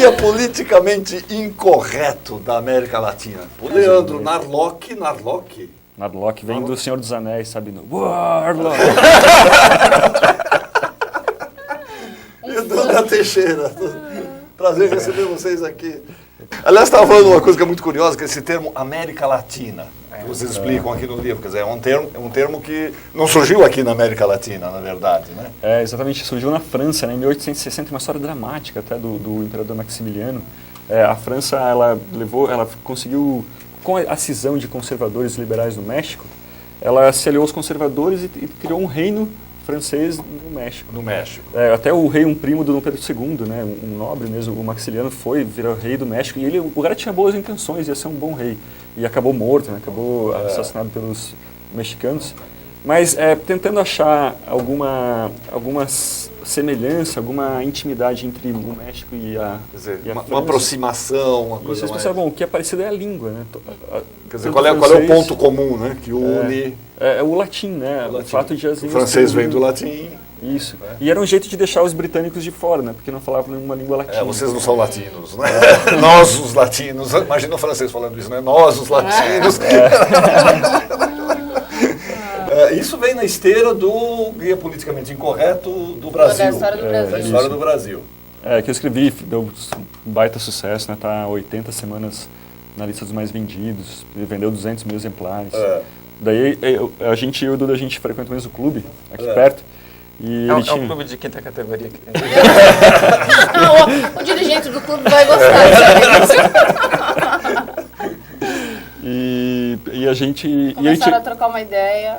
guia politicamente incorreto da América Latina. O Leandro Narlock. Narlock vem do Senhor dos Anéis, sabe? Narlock. E Duda Teixeira. Prazer receber vocês aqui. Aliás, estava falando uma coisa que é muito curiosa, que é esse termo América Latina, que vocês explicam aqui no livro. Quer dizer, é um termo que não surgiu aqui na América Latina, na verdade, né? É, exatamente. Surgiu na França, né, em 1860, uma história dramática até do imperador Maximiliano. A França, ela conseguiu, com a cisão de conservadores e liberais no México, ela se aliou aos conservadores e criou um reino francês no México. No México. Até o rei, um primo do Dom Pedro II, né, um nobre mesmo, o Maximiliano, virou rei do México, e o cara tinha boas intenções, ia ser um bom rei. E acabou morto, né, acabou assassinado pelos mexicanos. Mas tentando achar alguma semelhança, alguma intimidade entre o México e a França. Uma aproximação, uma coisa mais... Bom, o que é parecido é a língua, né? Quer dizer, qual é o ponto comum, né, que une... É o latim, né? O fato de o francês vem do latim. Isso. E era um jeito de deixar os britânicos de fora, né? Porque não falavam nenhuma língua latina. Vocês não são latinos, né? Nós, os latinos. Imagina o francês falando isso, né? Nós, os latinos. Isso vem na esteira do Guia Politicamente Incorreto do Brasil. Da história do Brasil. Da história do Brasil. Que eu escrevi, deu um baita sucesso, né? Tá 80 semanas na lista dos mais vendidos, vendeu 200 mil exemplares. Daí eu e o Duda, a gente frequenta o mesmo clube, aqui perto. E é um clube de quinta categoria. O dirigente do clube vai gostar disso. E a gente... Começaram a trocar uma ideia.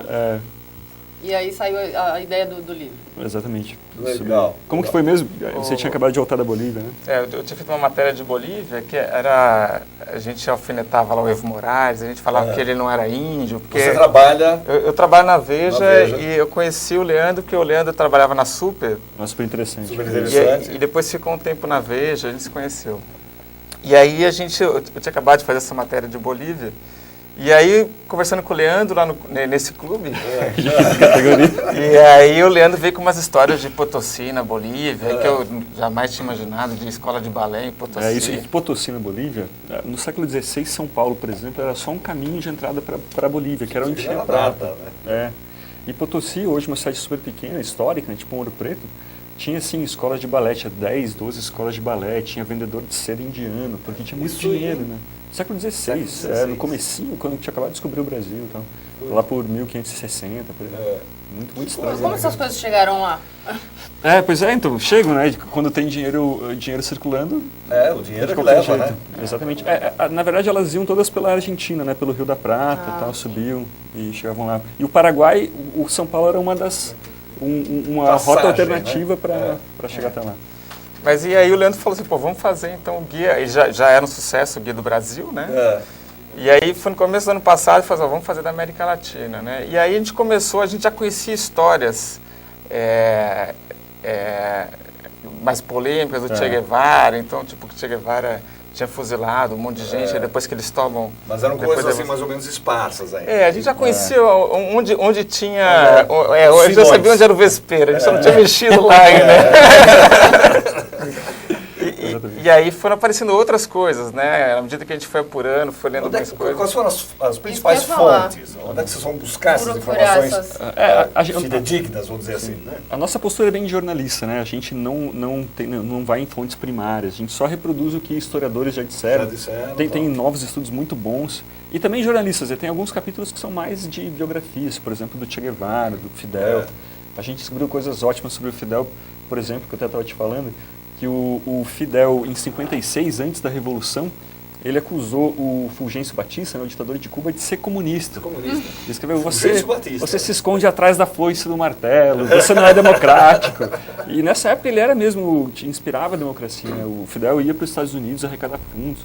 E aí saiu a ideia do livro. Exatamente. Legal. Como que foi mesmo? Você tinha acabado de voltar da Bolívia, né? Eu tinha feito uma matéria de Bolívia que era... A gente alfinetava lá o Evo Morales, a gente falava que ele não era índio. Porque você trabalha... Eu trabalho na Veja, e eu conheci o Leandro, porque o Leandro trabalhava na Super. Super interessante. Super interessante. E depois ficou um tempo na Veja, a gente se conheceu. E aí eu tinha acabado de fazer essa matéria de Bolívia. E aí, conversando com o Leandro lá nesse clube, e aí o Leandro veio com umas histórias de Potosí na Bolívia, que eu jamais tinha imaginado, de escola de balé em Potosí. Isso, e Potosí na Bolívia, no século XVI, São Paulo, por exemplo, era só um caminho de entrada para a Bolívia, que era onde tinha prata. Né? E Potosí, hoje uma cidade super pequena, histórica, né, tipo Ouro Preto, tinha assim escolas de balé, tinha 10, 12 escolas de balé, tinha vendedor de seda indiano, porque tinha muito dinheiro, né? Século XVI, no comecinho, quando tinha acabado de descobrir o Brasil, então, lá por 1560, por aí. Muito estranho. Como essas coisas chegaram lá? Pois então, chegam, né? Quando tem dinheiro circulando... o dinheiro que leva, né? Exatamente. Na verdade, elas iam todas pela Argentina, né? Pelo Rio da Prata, tal, subiam e chegavam lá. E o Paraguai, o São Paulo era uma das... uma rota alternativa, né? para chegar até lá. Mas e aí o Leandro falou assim, vamos fazer então o guia, e já era um sucesso o Guia do Brasil, né? E aí foi no começo do ano passado, ele falou, vamos fazer da América Latina, né? E aí a gente já conhecia histórias mais polêmicas do Che Guevara, então tipo que Che Guevara tinha fuzilado um monte de gente, aí depois que eles tomam... Mas eram coisas assim mais ou menos esparsas ainda. A gente já conhecia onde tinha... a gente já sabia onde era o vespeiro, a gente só não tinha mexido lá ainda. E aí foram aparecendo outras coisas, né? À medida que a gente foi apurando, foi lendo mais coisas. Quais foram as principais fontes? Onde é que vocês vão buscar essas informações fidedignas, vamos dizer assim, né? A nossa postura é bem de jornalista, né? A gente não vai em fontes primárias, a gente só reproduz o que historiadores já disseram. Tem novos estudos muito bons. E também jornalistas, tem alguns capítulos que são mais de biografias, por exemplo, do Che Guevara, do Fidel. A gente descobriu coisas ótimas sobre o Fidel, por exemplo, que eu até estava te falando, que o Fidel, em 56, antes da Revolução, ele acusou o Fulgêncio Batista, né, o ditador de Cuba, de ser comunista. Ele escreveu, você se esconde atrás da foice do martelo, você não é democrático. E nessa época ele era mesmo, inspirava a democracia. Né? O Fidel ia para os Estados Unidos arrecadar fundos.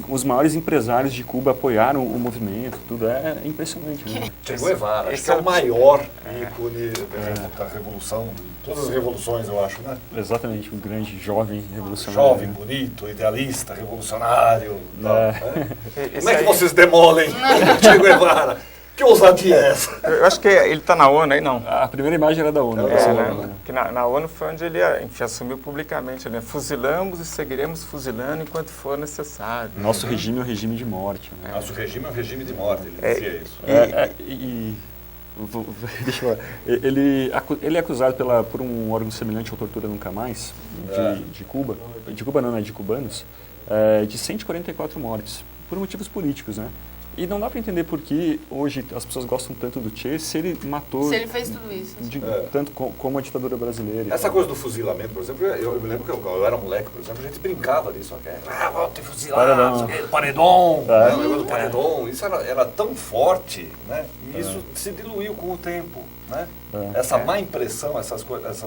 Os maiores empresários de Cuba apoiaram o movimento, tudo é impressionante. Né? Che Guevara, acho que é o maior ícone da revolução, de todas as revoluções, eu acho, né? Exatamente, um grande jovem revolucionário. Jovem, bonito, idealista, revolucionário. Como é que vocês demolem Che Guevara? Que ousadia é essa? Eu acho que ele está na ONU aí, não. A primeira imagem era da ONU. Né? Que na ONU foi onde ele enfim, assumiu publicamente, né? Fuzilamos e seguiremos fuzilando enquanto for necessário. Nosso regime é um regime de morte. Né? Nosso regime é um regime de morte, ele dizia isso. Deixa eu ver. Ele é acusado por um órgão semelhante ao Tortura Nunca Mais, de Cuba. De Cuba não, de cubanos. De 144 mortes, por motivos políticos, né? E não dá para entender por que hoje as pessoas gostam tanto do Che se ele matou... Se ele fez tudo isso. Tanto como a ditadura brasileira. Essa coisa do fuzilamento, por exemplo, eu me lembro que eu era moleque, por exemplo, a gente brincava disso. Vamos te fuzilar, paredão, o negócio do paredão. Isso era tão forte, né? E isso se diluiu com o tempo. Né? Essa má impressão, essas coisas,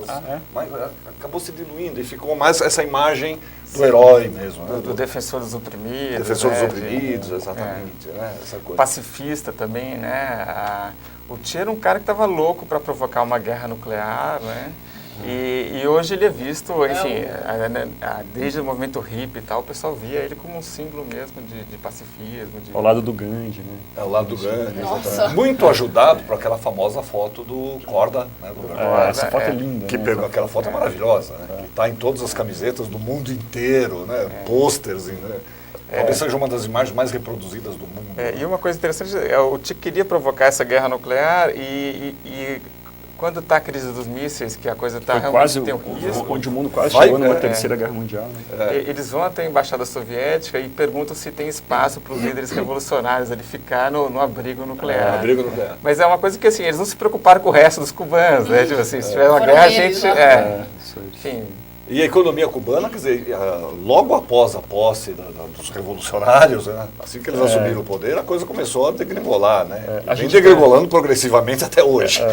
acabou se diluindo e ficou mais essa imagem do herói mesmo. Né? Do defensor dos oprimidos. Defensor dos oprimidos, exatamente. Né? Essa coisa. Pacifista também, né? O Che era um cara que estava louco para provocar uma guerra nuclear, né? E hoje ele é visto, enfim, desde o movimento hippie e tal, o pessoal via ele como um símbolo mesmo de pacifismo. Ao lado do Gandhi, né? Ao lado do Gandhi, exatamente. Muito ajudado por aquela famosa foto do Korda, né? Essa foto é linda. Que pegou aquela foto maravilhosa, né? Que está em todas as camisetas do mundo inteiro, né? Pôsteres, né? Talvez seja uma das imagens mais reproduzidas do mundo. E uma coisa interessante, o Che queria provocar essa guerra nuclear e quando está a crise dos mísseis, que a coisa está realmente tem um risco, onde o mundo quase chegou numa terceira guerra mundial. Né? Eles vão até a embaixada soviética e perguntam se tem espaço para os líderes revolucionários ali ficar no abrigo nuclear. Mas é uma coisa que assim, eles não se preocuparam com o resto dos cubanos, né? Tipo assim, se tiver uma guerra, a gente... enfim... E a economia cubana, quer dizer, logo após a posse dos revolucionários, né, assim que eles assumiram o poder, a coisa começou a degringolar, né? Vem degringolando progressivamente até hoje.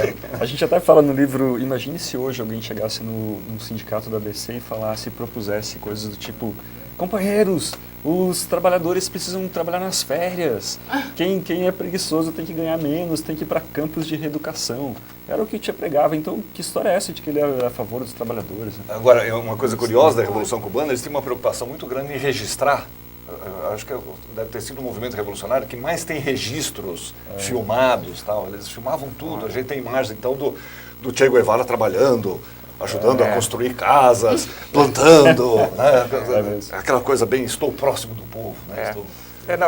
A gente até fala no livro, imagine se hoje alguém chegasse num sindicato da ABC e falasse, propusesse coisas do tipo, companheiros, os trabalhadores precisam trabalhar nas férias. Quem é preguiçoso tem que ganhar menos, tem que ir para campos de reeducação. Era o que o Che pregava. Então, que história é essa de que ele é a favor dos trabalhadores? Né? Agora, uma coisa curiosa da Revolução Cubana, eles tinham uma preocupação muito grande em registrar. Acho que deve ter sido o movimento revolucionário que mais tem registros filmados. Tal. Eles filmavam tudo. A gente tem imagens, então, do Che Guevara trabalhando, ajudando a construir casas, plantando, né? Aquela coisa bem, estou próximo do povo. Né?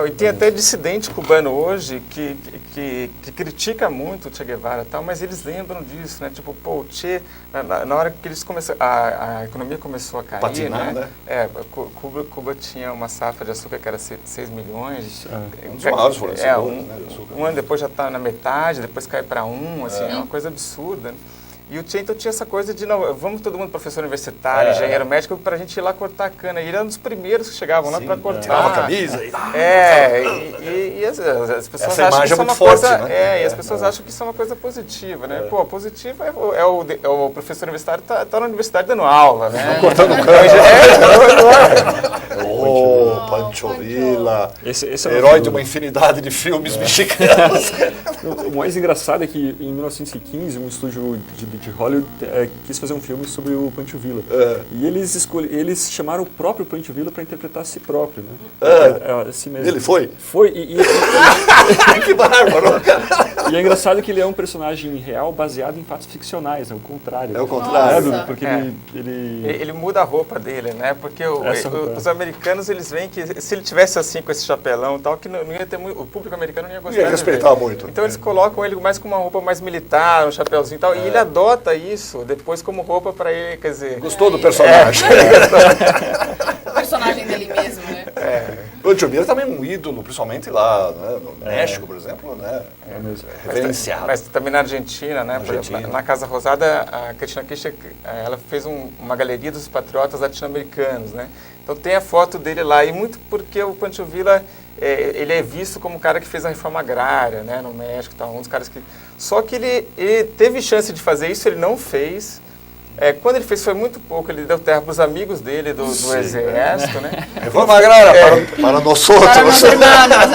E tem até dissidente cubano hoje que critica muito o Che Guevara e tal, mas eles lembram disso, né? Tipo, o Che, na hora que eles começaram, a economia começou a cair, patinar, né? Cuba tinha uma safra de açúcar que era 6 milhões. Um dos maiores fornecedores, né, de açúcar. Um ano depois já está na metade, depois cai para assim, é uma coisa absurda, né? E o Che, então, tinha essa coisa de, não, vamos todo mundo professor universitário, engenheiro médico, para a gente ir lá cortar a cana. E ele era um dos primeiros que chegavam lá para cortar. Tirava a camisa e... E as pessoas acham que isso é uma coisa... E as pessoas acham que isso é uma coisa positiva, né? Pô, positivo é o professor universitário tá na universidade dando aula, né? Cortando cana. Pancho Villa, esse é herói de uma infinidade de filmes mexicanos. O mais engraçado é que em 1915 um estúdio de Hollywood quis fazer um filme sobre o Pancho Villa. E eles chamaram o próprio Pancho Villa para interpretar a si próprio. Né? Si mesmo. Ele foi? Foi. Que bárbaro! E é engraçado que ele é um personagem real baseado em fatos ficcionais, é o contrário. É o contrário. Nossa. Porque ele muda a roupa dele, né? Porque os americanos, eles veem que se ele tivesse assim com esse chapelão e tal, que não ia ter muito, o público americano não ia gostar. Ia respeitar muito. Então eles colocam ele mais com uma roupa mais militar, um chapéuzinho e tal, e ele adota isso depois como roupa para ele, quer dizer... Gostou do personagem. O personagem dele mesmo, né? O Pancho Villa também é um ídolo, principalmente lá, né? No México, por exemplo, né? É mesmo. Reverenciado. Mas também na Argentina, né? Na Casa Rosada, a Cristina Kirchner, ela fez uma galeria dos patriotas latino-americanos, né? Então tem a foto dele lá, e muito porque o Pancho Villa, ele é visto como um cara que fez a reforma agrária, né? No México, tá? Um dos caras que... Só que ele teve chance de fazer isso, ele não fez. Quando ele fez foi muito pouco, ele deu terra para os amigos dele do exército, né? Reforma agrária para nós outros. Para nós hermanos,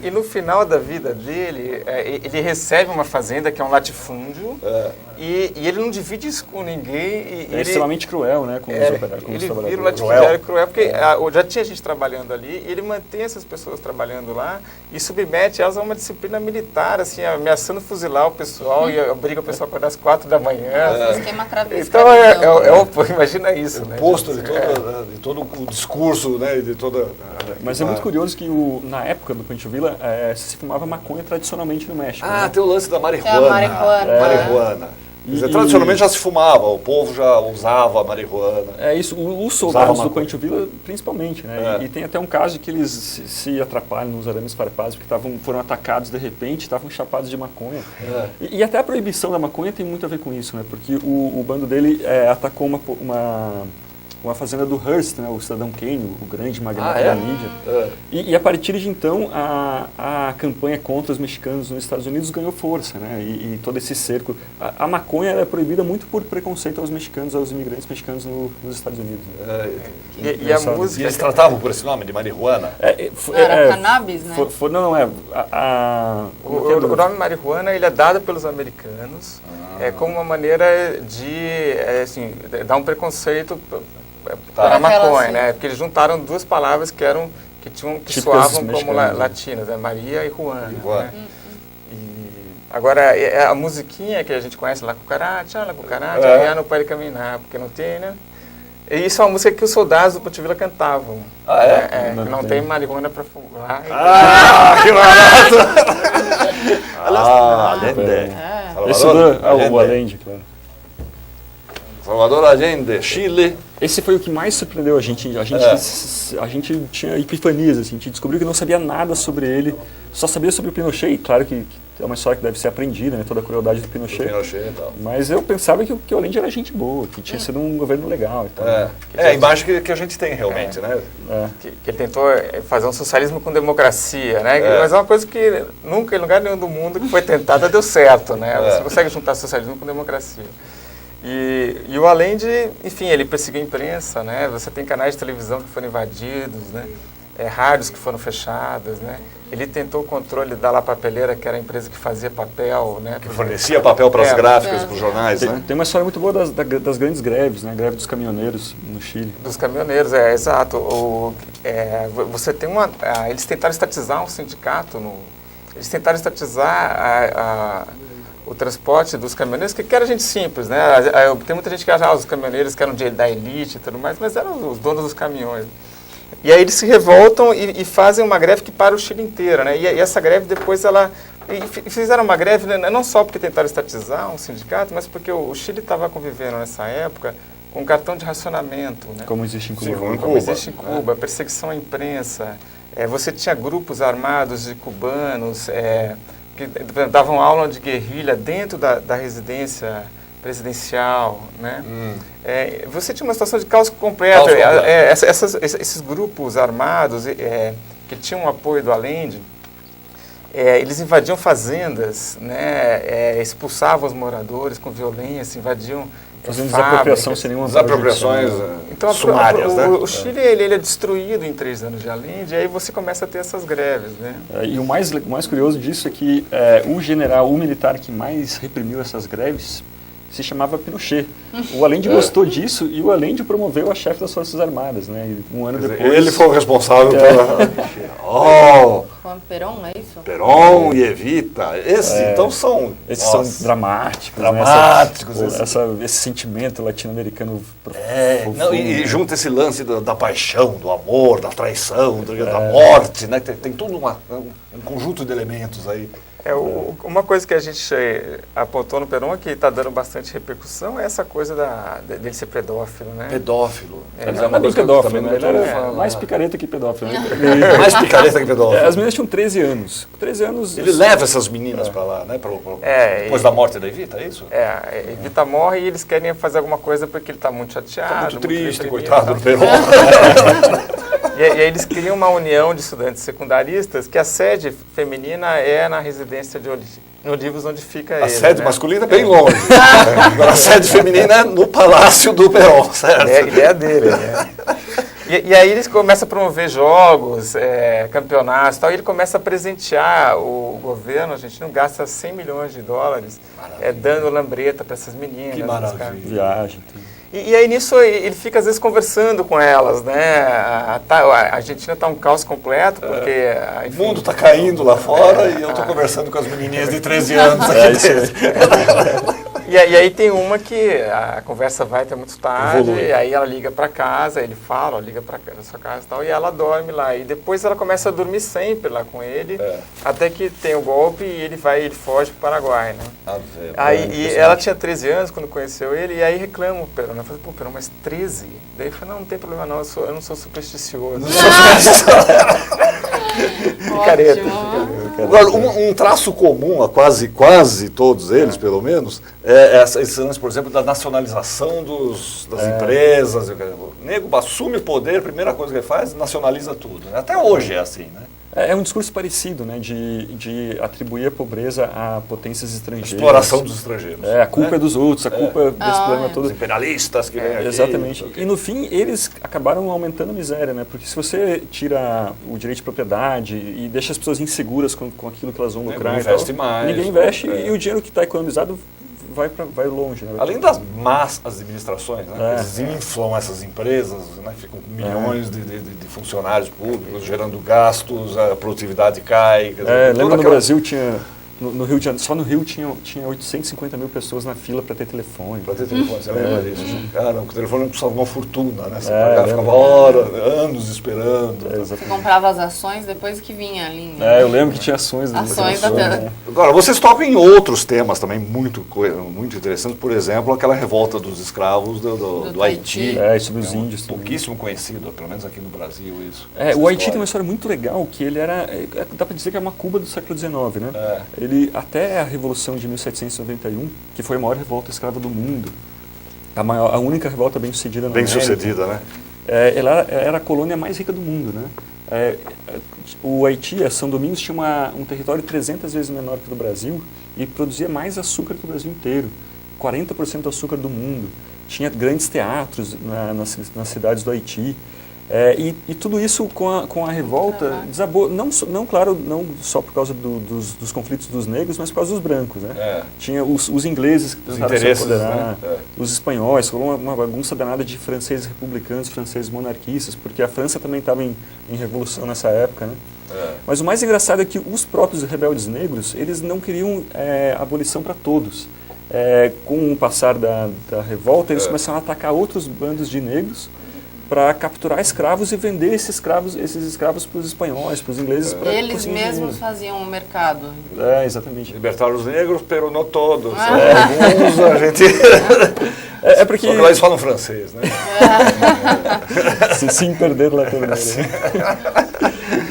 E no final da vida dele, ele recebe uma fazenda que é um latifúndio e ele não divide isso com ninguém. É extremamente cruel, né? Com os ele trabalhadores. vira o latifundiário cruel, porque já tinha gente trabalhando ali, e ele mantém essas pessoas trabalhando lá e submete elas a uma disciplina militar, assim, ameaçando fuzilar o pessoal e obriga o pessoal a acordar às 4 da manhã. Esquema cravista. Então, imagina isso, né? Posto de todo o discurso, né? De toda... Mas é muito curioso que na época do Pancho Villa se fumava maconha tradicionalmente no México. Ah, né? tem o lance da marihuana. É a marihuana. Marihuana. Quer dizer, tradicionalmente já se fumava, o povo já usava a marihuana. É isso, os soldados do Pancho Villa principalmente, né? E tem até um caso que eles se atrapalham nos arames farpados porque foram atacados de repente, estavam chapados de maconha. E até a proibição da maconha tem muito a ver com isso, né? Porque o bando dele atacou uma fazenda do Hearst, né, o cidadão Kane, o grande magnata da mídia. E a partir de então, a campanha contra os mexicanos nos Estados Unidos ganhou força, né, e todo esse cerco. A maconha é proibida muito por preconceito aos mexicanos, aos imigrantes mexicanos nos Estados Unidos. Né? E a música... E eles tratavam por esse nome, de marihuana? Era cannabis, né? O nome marihuana ele é dado pelos americanos como uma maneira de dar um preconceito para a maconha, né? Porque eles juntaram duas palavras que soavam como latinas, né? Maria e Juana. Né? Agora, a musiquinha que a gente conhece, La Cucaracha, já não pode caminhar, porque não tem, né? E isso é uma música que os soldados do Pancho Villa cantavam. Não tem marihuana para fumar. Que barato! Allende. O Allende, claro. Salvador Allende, Chile. Esse foi o que mais surpreendeu a gente. A gente tinha epifanias, assim, a gente descobriu que não sabia nada sobre ele, só sabia sobre o Pinochet, e claro que é uma história que deve ser aprendida, né, toda a crueldade do Pinochet. E tal. Mas eu pensava que o Allende era gente boa, que tinha sido um governo legal. E tal, a imagem que a gente tem realmente, né? Que ele tentou fazer um socialismo com democracia, né? Mas é uma coisa que nunca, em lugar nenhum do mundo que foi tentada, deu certo, né? Você consegue juntar socialismo com democracia. E o Allende, enfim, ele perseguiu a imprensa, né? Você tem canais de televisão que foram invadidos, né? Rádios que foram fechadas, né? Ele tentou o controle da La Papelera, que era a empresa que fazia papel, né? Que fornecia papel para as gráficas, para os jornais, né? Tem uma história muito boa das grandes greves, né? Greve dos caminhoneiros no Chile. Dos caminhoneiros, exato. Você tem eles tentaram estatizar um sindicato, eles tentaram estatizar o transporte dos caminhoneiros, que era gente simples, né? Tem muita gente que acha os caminhoneiros que eram da elite e tudo mais, mas eram os donos dos caminhões. E aí eles se revoltam e fazem uma greve que para o Chile inteiro, né? E essa greve depois fizeram uma greve, né, não só porque tentaram estatizar um sindicato, mas porque o Chile estava convivendo nessa época com um cartão de racionamento, né? Como existe em Cuba. Como existe em Cuba, perseguição à imprensa. Você tinha grupos armados de cubanos que davam aula de guerrilha dentro da residência presidencial, né? Você tinha uma situação de caos completo. Esses grupos armados que tinham o apoio do Allende, eles invadiam fazendas, né? Expulsavam os moradores com violência, invadiam fazendo desapropriação sem nenhuma desapropriações sumárias, né? O Chile ele é destruído em 3 anos de Allende, e aí você começa a ter essas greves, né? E o mais curioso disso é que o militar que mais reprimiu essas greves se chamava Pinochet. O Allende gostou disso e o Allende promoveu a chefe das Forças Armadas, né? E um ano depois... Ele foi o responsável pela... Juan Perón, é isso? Perón e Evita. Então são... Esses são dramáticos. Dramáticos. Né? Esse sentimento latino-americano profundo. E junta esse lance da paixão, do amor, da traição, da morte, né? Tem todo um conjunto de elementos aí. Uma coisa que a gente apontou no Perón, que está dando bastante repercussão, é essa coisa dele ser pedófilo, né? Pedófilo. Ele não é bem pedófilo, né? Ele era mais picareta que pedófilo. Mais picareta que pedófilo. As meninas tinham 13 anos. 13 anos... Ele leva essas meninas para lá, né? Depois da morte da Evita, é isso? Evita morre e eles querem fazer alguma coisa porque ele está muito chateado. Está muito triste, coitado do Perón. E aí eles criam uma união de estudantes secundaristas que a sede feminina é na residência de Olivos, onde fica ele. A sede masculina é bem longe. Agora a sede feminina é no Palácio do Perón, certo? É a ideia dele, né? E aí ele começa a promover jogos, campeonatos e tal, e ele começa a presentear o governo argentino, gasta 100 milhões de dólares dando lambreta para essas meninas. Que maravilha. Viagem, tudo. E aí nisso ele fica às vezes conversando com elas, né? A Argentina está um caos completo, porque... Enfim, o mundo está caindo lá fora e eu estou conversando com as menininhas de 13 anos aqui dentro. E aí tem uma que a conversa vai até muito tarde, Evolui. e aí ela liga para casa, ele fala, liga para sua casa e tal, e ela dorme lá. E depois ela começa a dormir sempre lá com ele, até que tem o golpe e ele foge para o Paraguai, né? Aí ela tinha 13 anos quando conheceu ele, e aí reclama o Perón. Ela fala, pô, Perón, mas 13? Daí ele fala, não tem problema não, eu não sou supersticioso. Picareta. Agora, um traço comum a quase todos eles, pelo menos, é esse lance, por exemplo, da nacionalização das empresas. O nego assume o poder, a primeira coisa que ele faz, nacionaliza tudo. Né? Até hoje é assim, né? É um discurso parecido, né, de atribuir a pobreza a potências estrangeiras. Exploração dos estrangeiros. A culpa é dos outros, a culpa desse problema todo. Os imperialistas que vêm aqui. Exatamente. E no fim, eles acabaram aumentando a miséria, né? Porque se você tira o direito de propriedade e deixa as pessoas inseguras com aquilo que elas vão lucrar, Ninguém investe mais. Ninguém investe e o dinheiro que está economizado vai longe. Né? Além das más administrações, né? Eles inflam essas empresas, né? Ficam com milhões de funcionários públicos, gerando gastos, a produtividade cai. Lembra no Brasil tinha... No Rio de Janeiro, só no Rio tinha 850 mil pessoas na fila para ter telefone. Para ter telefone, você lembra disso? Cara, o telefone custava uma fortuna, né? Você pagava, ficava horas, anos esperando. Você comprava as ações depois que vinha a linha. Eu lembro que tinha ações. Ações da tela. Agora, vocês tocam em outros temas também muito interessantes. Por exemplo, aquela revolta dos escravos do Haiti. Isso dos índios. Pouquíssimo conhecido, pelo menos aqui no Brasil, isso. O Haiti tem uma história muito legal, que ele era, dá para dizer que é uma Cuba do século XIX, né? Ele, até a Revolução de 1791, que foi a maior revolta escrava do mundo, a única revolta bem sucedida na América. Bem sucedida, né? Ela era a colônia mais rica do mundo, né? O Haiti, São Domingos, tinha um território 300 vezes menor que o do Brasil e produzia mais açúcar que o Brasil inteiro. 40% do açúcar do mundo. Tinha grandes teatros nas cidades do Haiti. E tudo isso com a revolta desabou, não só por causa dos conflitos dos negros, mas por causa dos brancos, né? Tinha os ingleses que tentaram se apoderar, os espanhóis, rolou uma bagunça danada de franceses republicanos, franceses monarquistas, porque a França também estava em revolução nessa época, né? Mas o mais engraçado é que os próprios rebeldes negros, eles não queriam abolição para todos. Com o passar da revolta, eles começaram a atacar outros bandos de negros para capturar escravos e vender esses escravos para os espanhóis, para os ingleses. Eles mesmos faziam o mercado. Exatamente. Libertaram os negros, pero não todos. Alguns a gente... porque... Só que lá eles falam francês, né? Sem perder la ternura.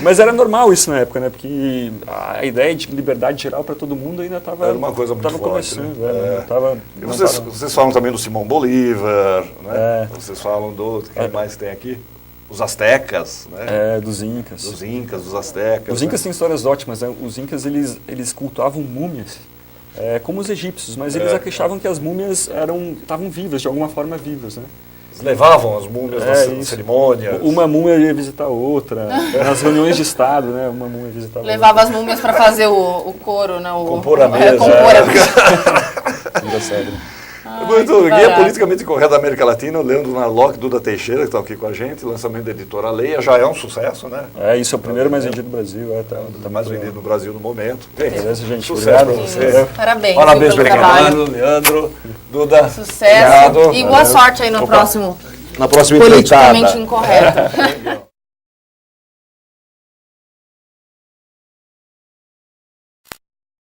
Mas era normal isso na época, né? Porque a ideia de liberdade geral para todo mundo ainda estava era uma coisa muito forte, começando. Né? Vocês falam também do Simão Bolívar, né? Vocês falam quem mais tem aqui? Os astecas, né? Dos incas. Dos incas, dos astecas. Os incas têm histórias ótimas, né? Os incas, eles cultuavam múmias, como os egípcios, mas eles achavam que as múmias estavam vivas, de alguma forma vivas, né? Eles levavam as múmias nas cerimônias. Uma múmia ia visitar outra, nas reuniões de Estado, né? Uma múmia visitava Levava as múmias para fazer o couro, né? Compor a mesa. Engraçado. Guia Politicamente Correto da América Latina, Leandro Narlock, Duda Teixeira, que estão aqui com a gente, lançamento da editora Leia, já é um sucesso, né? Isso é o primeiro mais vendido no Brasil. Tá mais vendido no Brasil no momento. Beleza, gente. Sucesso para você. Parabéns. Parabéns pelo pelo trabalho. Leandro, Duda. Sucesso. Obrigado. E boa sorte aí no próximo Na próxima Politicamente Incorreto.